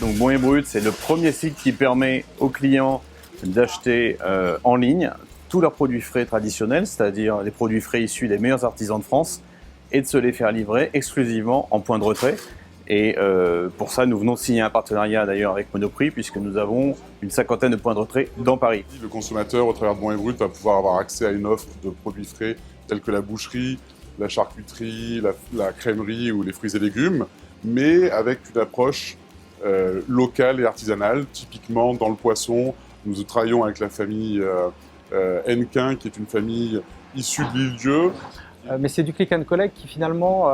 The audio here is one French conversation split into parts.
Donc Bon et Brut, c'est le premier site qui permet aux clients d'acheter en ligne tous leurs produits frais traditionnels, c'est-à-dire les produits frais issus des meilleurs artisans de France, et de se les faire livrer exclusivement en point de retrait. Et pour ça, nous venons de signer un partenariat d'ailleurs avec Monoprix, puisque nous avons une 50aine de points de retrait dans Paris. Le consommateur, au travers de Bon et Brut, va pouvoir avoir accès à une offre de produits frais tels que la boucherie, la charcuterie, la crèmerie ou les fruits et légumes, mais avec une approche locale et artisanale. Typiquement, dans le poisson, nous travaillons avec la famille Hennequin, qui est une famille issue de l'île-Dieu. Mais c'est du click and collect qui finalement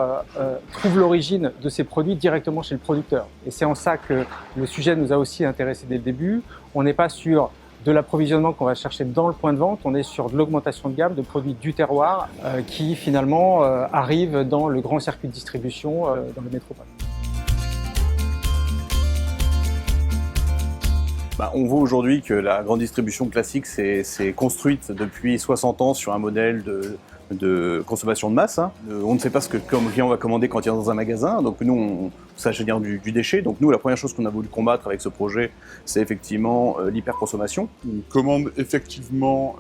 trouve l'origine de ces produits directement chez le producteur. Et c'est en ça que le sujet nous a aussi intéressés dès le début. On n'est pas sur de l'approvisionnement qu'on va chercher dans le point de vente, on est sur de l'augmentation de gamme de produits du terroir qui finalement arrivent dans le grand circuit de distribution dans le métropole. On voit aujourd'hui que la grande distribution classique s'est construite depuis 60 ans sur un modèle de consommation de masse. On ne sait pas ce que comme client on va commander quand il est dans un magasin, donc nous ça génère du déchet. Donc nous, la première chose qu'on a voulu combattre avec ce projet, c'est effectivement l'hyperconsommation. Une commande effectivement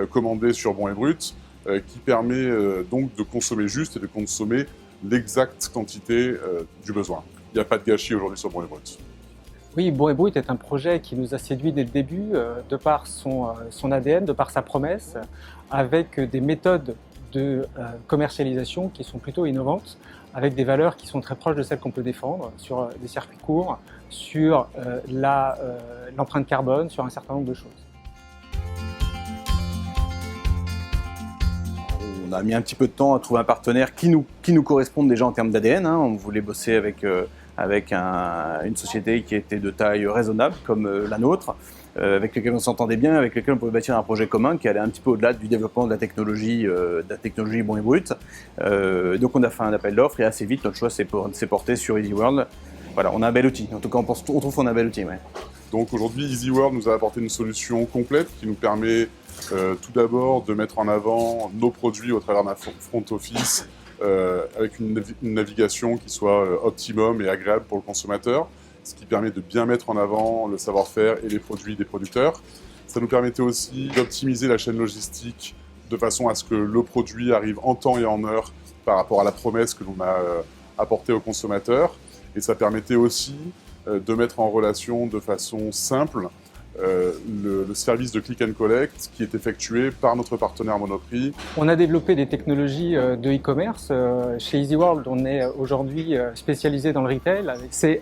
commandée sur Bon et Brut qui permet donc de consommer juste et de consommer l'exacte quantité du besoin. Il n'y a pas de gâchis aujourd'hui sur Bon et Brut. Oui, Bon et Brut est un projet qui nous a séduit dès le début, de par son ADN, de par sa promesse, avec des méthodes de commercialisation qui sont plutôt innovantes, avec des valeurs qui sont très proches de celles qu'on peut défendre, sur des circuits courts, sur l'empreinte carbone, sur un certain nombre de choses. On a mis un petit peu de temps à trouver un partenaire qui nous corresponde déjà en termes d'ADN. On voulait bosser avec une société qui était de taille raisonnable comme la nôtre, avec laquelle on s'entendait bien, avec laquelle on pouvait bâtir un projet commun qui allait un petit peu au-delà du développement de la technologie Bon et Brut. Donc on a fait un appel d'offres et assez vite notre choix s'est porté sur EasyWorld. Voilà, on a un bel outil. En tout cas, on trouve qu'on a un bel outil. Ouais. Donc aujourd'hui, EasyWorld nous a apporté une solution complète qui nous permet tout d'abord de mettre en avant nos produits au travers d'un front office, avec une navigation qui soit optimum et agréable pour le consommateur, ce qui permet de bien mettre en avant le savoir-faire et les produits des producteurs. Ça nous permettait aussi d'optimiser la chaîne logistique de façon à ce que le produit arrive en temps et en heure par rapport à la promesse que l'on a apportée au consommateur. Et ça permettait aussi de mettre en relation de façon simple le service de click and collect qui est effectué par notre partenaire Monoprix. On a développé des technologies de e-commerce. Chez EasyWorld, on est aujourd'hui spécialisé dans le retail. C'est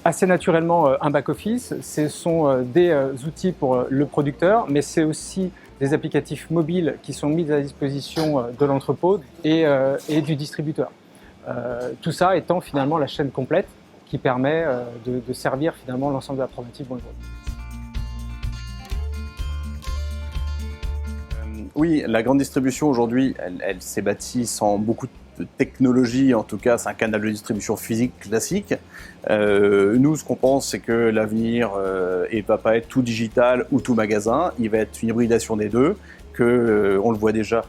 assez naturellement un back-office. Ce sont des outils pour le producteur, mais c'est aussi des applicatifs mobiles qui sont mis à disposition de l'entrepôt et du distributeur. Tout ça étant finalement la chaîne complète qui permet de servir finalement l'ensemble de la problématique Bon et Brut. Oui, la grande distribution aujourd'hui, elle s'est bâtie sans beaucoup de technologie, en tout cas c'est un canal de distribution physique classique. Nous, ce qu'on pense, c'est que l'avenir ne va pas être tout digital ou tout magasin, il va être une hybridation des deux, on le voit déjà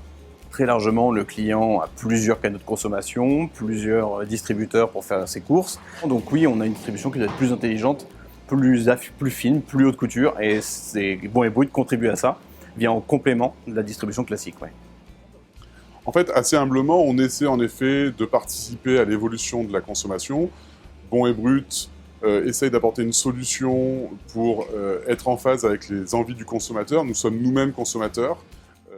très largement, le client a plusieurs canaux de consommation, plusieurs distributeurs pour faire ses courses. Donc oui, on a une distribution qui doit être plus intelligente, plus fine, plus haute couture, et Bon et Brut contribue à ça, vient en complément de la distribution classique. Ouais. En fait, assez humblement, on essaie en effet de participer à l'évolution de la consommation. Bon et Brut essaye d'apporter une solution pour être en phase avec les envies du consommateur. Nous sommes nous-mêmes consommateurs.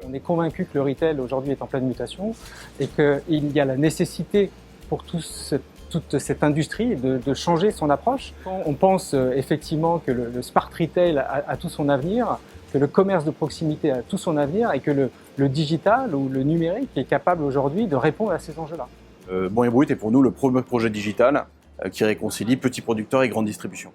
On est convaincu que le retail aujourd'hui est en pleine mutation et qu'il y a la nécessité pour toute cette industrie de changer son approche. On pense effectivement que le smart retail a tout son avenir, que le commerce de proximité a tout son avenir et que le digital ou le numérique est capable aujourd'hui de répondre à ces enjeux-là. Bon et Brut est pour nous le premier projet digital qui réconcilie petits producteurs et grande distribution.